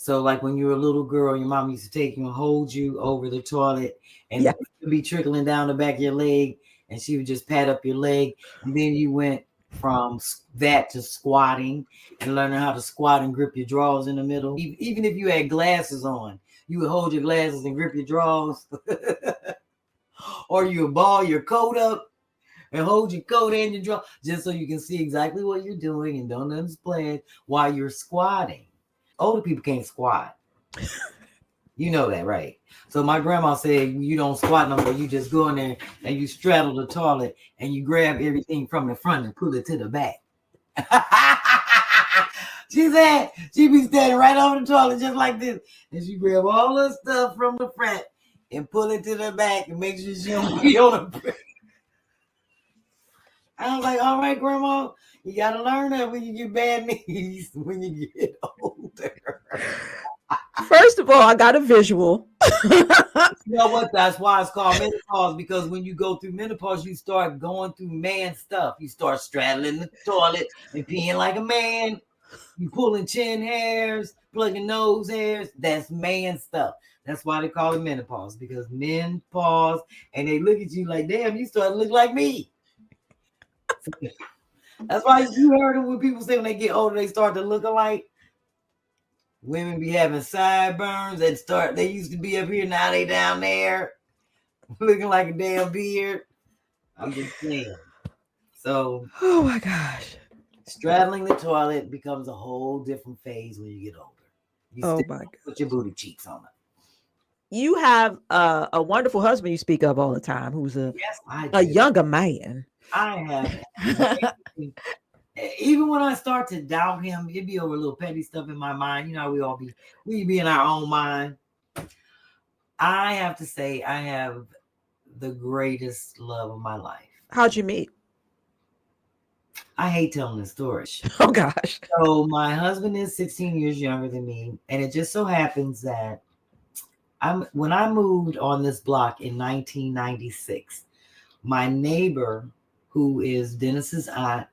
So like when you were a little girl, your mom used to take you and hold you over the toilet, and Yeah. it would be trickling down the back of your leg, and she would just pat up your leg, and then you went from that to squatting and learning how to squat and grip your drawers in the middle. Even if you had glasses on, you would hold your glasses and grip your drawers, or you would ball your coat up and hold your coat and your drawer just so you can see exactly what you're doing and don't understand while you're squatting. Older people can't squat. You know that, right? So my grandma said you don't squat no more. You just go in there and you straddle the toilet and you grab everything from the front and pull it to the back. She said she be standing right over the toilet just like this, and she grab all the stuff from the front and pull it to the back and make sure she don't be on the. I was like, all right, Grandma, you gotta learn that when you get bad knees when you get older. First of all, I got a visual. You know what? That's why it's called menopause, because when you go through menopause, you start going through man stuff. You start straddling the toilet and peeing like a man. You pulling chin hairs, plugging nose hairs. That's man stuff. That's why they call it menopause, because men pause and they look at you like, damn, you start to look like me. That's why you heard it when people say when they get older, they start to look alike. Women be having sideburns that start, they used to be up here, now they down there, looking like a damn beard. I'm just saying. So, oh my gosh. Straddling the toilet becomes a whole different phase when you get older. You Oh still my God. put your booty cheeks on it. You have a wonderful husband you speak of all the time, who's a Yes, younger man. I have. Even when I start to doubt him, it'd be over a little petty stuff in my mind. You know, we be in our own mind. I have to say, I have the greatest love of my life. How'd you meet? I hate telling the story. Oh gosh. So my husband is 16 years younger than me, and it just so happens that when I moved on this block in 1996, my neighbor, who is Dennis's aunt,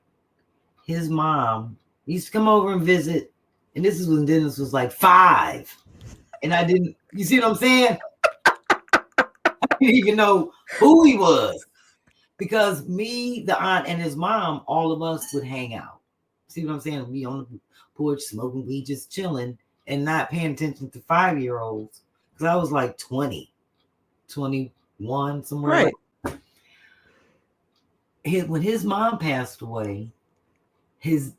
his mom used to come over and visit, and this is when Dennis was like 5, and I didn't. You see what I'm saying? I didn't even know who he was, because me, the aunt, and his mom, all of us would hang out. See what I'm saying? We on the porch smoking weed, just chilling and not paying attention to 5-year-olds. Because I was like 20, 21, somewhere. Right. When his mom passed away, he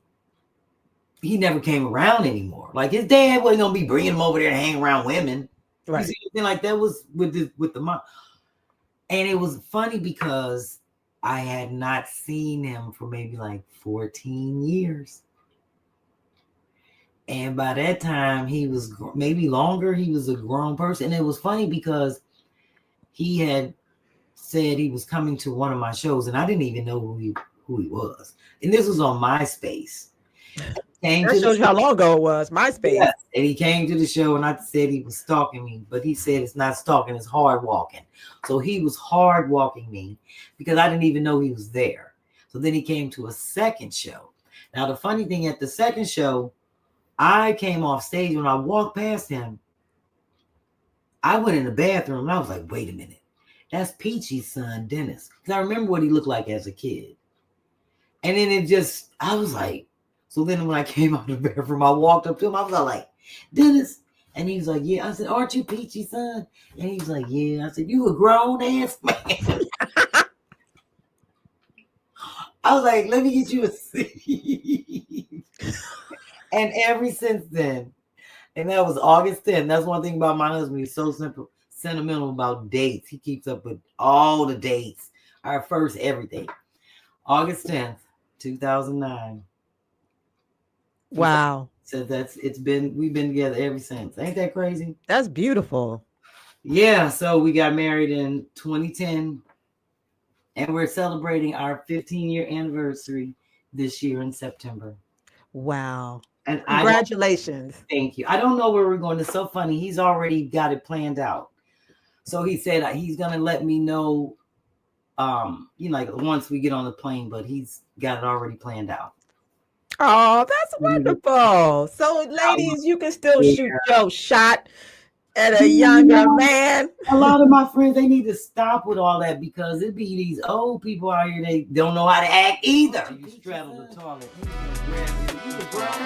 never came around anymore. Like his dad wasn't gonna be bringing him over there to hang around women. Right. You see what I'm saying? Like that was with the mom. And it was funny because I had not seen him for maybe like 14 years. And by that time, he was maybe longer. He was a grown person. And it was funny because he had said he was coming to one of my shows, and I didn't even know who he was. And this was on MySpace. That shows you how long ago it was. MySpace. Yes. And he came to the show, and I said he was stalking me, but he said it's not stalking, it's hard walking. So he was hard walking me because I didn't even know he was there. So then he came to a second show. Now, the funny thing, at the second show, I came off stage. When I walked past him, I went in the bathroom and I was like, wait a minute. That's Peachy's son, Dennis. Because I remember what he looked like as a kid. And then I was like, so then when I came out of the bathroom, I walked up to him. I was like, Dennis. And he was like, yeah. I said, aren't you Peachy's son? And he was like, yeah. I said, you a grown ass man. I was like, let me get you a seat. And ever since then, and that was August 10th. That's one thing about my husband. He's so sentimental about dates. He keeps up with all the dates. Our first everything. August 10th, 2009. Wow. So we've been together ever since. Ain't that crazy? That's beautiful. Yeah. So we got married in 2010, and we're celebrating our 15-year anniversary this year in September. Wow. And congratulations. Thank you. I don't know where we're going. It's so funny. He's already got it planned out. So he said he's going to let me know, like once we get on the plane, but he's got it already planned out. Oh, that's wonderful. So, ladies, you can still shoot your shot at a younger man. A lot of my friends, they need to stop with all that because it be these old people out here, they don't know how to act either. You straddle the toilet. You can grab